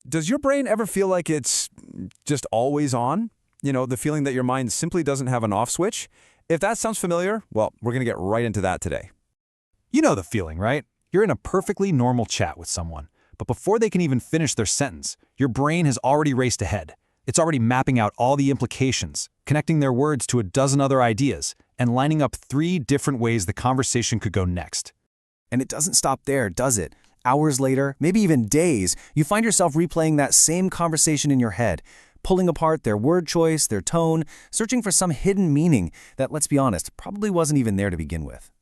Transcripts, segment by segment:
Does your brain ever feel like it's just always on? The feeling that your mind simply doesn't have an off switch? If that sounds familiar, well, we're going to get right into that today. You know the feeling, right? You're in a perfectly normal chat with someone, but before they can even finish their sentence, your brain has already raced ahead. It's already mapping out all the implications, connecting their words to a dozen other ideas, and lining up 3 different ways the conversation could go next. And it doesn't stop there, does it? Hours later, maybe even days, you find yourself replaying that same conversation in your head, pulling apart their word choice, their tone, searching for some hidden meaning that, let's be honest, probably wasn't even there to begin with.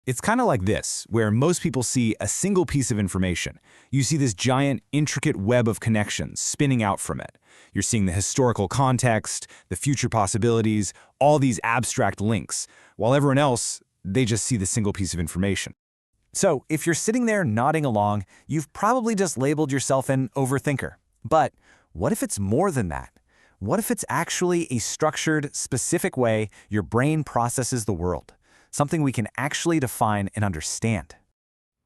It's kind of like this, where most people see a single piece of information. You see this giant, intricate web of connections spinning out from it. You're seeing the historical context, the future possibilities, all these abstract links, while everyone else, they just see the single piece of information. So, if you're sitting there nodding along, you've probably just labeled yourself an overthinker. But what if it's more than that? What if it's actually a structured, specific way your brain processes the world? Something we can actually define and understand.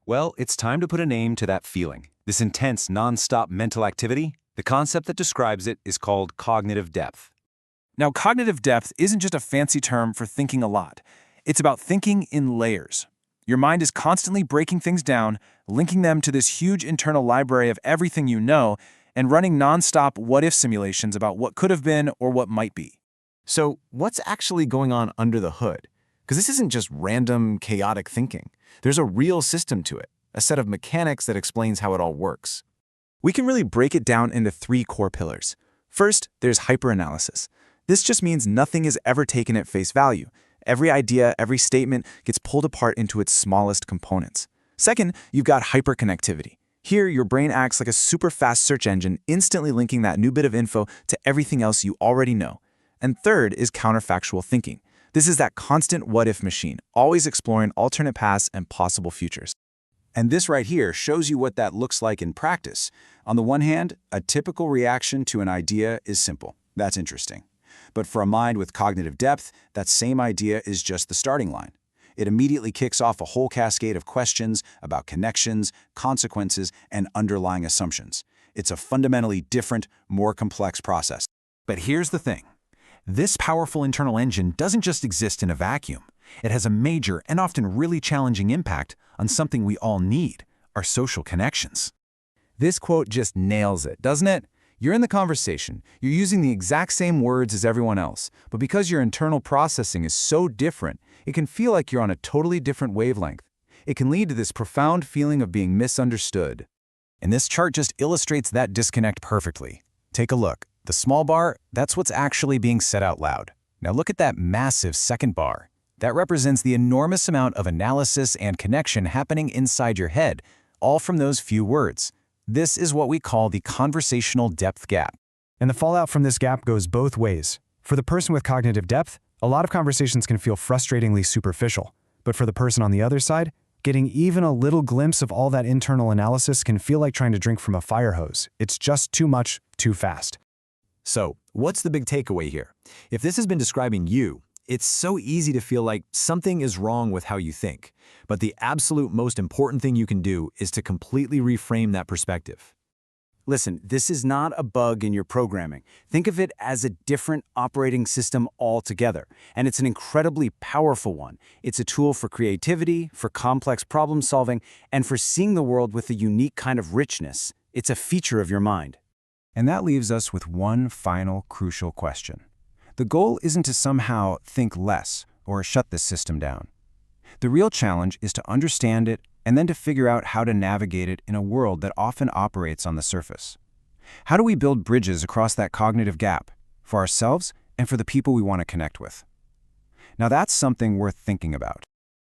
Well, it's time to put a name to that feeling. This intense, non-stop mental activity, the concept that describes it is called cognitive depth. Now, cognitive depth isn't just a fancy term for thinking a lot. It's about thinking in layers. Your mind is constantly breaking things down, linking them to this huge internal library of everything you know, and running non-stop what-if simulations about what could have been or what might be. So, what's actually going on under the hood? Because this isn't just random, chaotic thinking. There's a real system to it, a set of mechanics that explains how it all works. We can really break it down into 3 core pillars. First, there's hyperanalysis. This just means nothing is ever taken at face value. Every idea, every statement gets pulled apart into its smallest components. Second, you've got hyperconnectivity. Here, your brain acts like a super fast search engine, instantly linking that new bit of info to everything else you already know. And third is counterfactual thinking. This is that constant what-if machine, always exploring alternate paths and possible futures. And this right here shows you what that looks like in practice. On the one hand, a typical reaction to an idea is simple. That's interesting. But for a mind with cognitive depth, that same idea is just the starting line. It immediately kicks off a whole cascade of questions about connections, consequences, and underlying assumptions. It's a fundamentally different, more complex process. But here's the thing. This powerful internal engine doesn't just exist in a vacuum. It has a major and often really challenging impact on something we all need, our social connections. This quote just nails it, doesn't it? You're in the conversation, you're using the exact same words as everyone else, but because your internal processing is so different, it can feel like you're on a totally different wavelength. It can lead to this profound feeling of being misunderstood. And this chart just illustrates that disconnect perfectly. Take a look. The small bar, that's what's actually being said out loud. Now look at that massive second bar. That represents the enormous amount of analysis and connection happening inside your head, all from those few words. This is what we call the conversational depth gap. And the fallout from this gap goes both ways. For the person with cognitive depth, a lot of conversations can feel frustratingly superficial. But for the person on the other side, getting even a little glimpse of all that internal analysis can feel like trying to drink from a fire hose. It's just too much, too fast. So, what's the big takeaway here? If this has been describing you, it's so easy to feel like something is wrong with how you think. But the absolute most important thing you can do is to completely reframe that perspective. Listen, this is not a bug in your programming. Think of it as a different operating system altogether. And it's an incredibly powerful one. It's a tool for creativity, for complex problem solving, and for seeing the world with a unique kind of richness. It's a feature of your mind. And that leaves us with one final crucial question. The goal isn't to somehow think less or shut this system down. The real challenge is to understand it and then to figure out how to navigate it in a world that often operates on the surface. How do we build bridges across that cognitive gap for ourselves and for the people we want to connect with? Now that's something worth thinking about.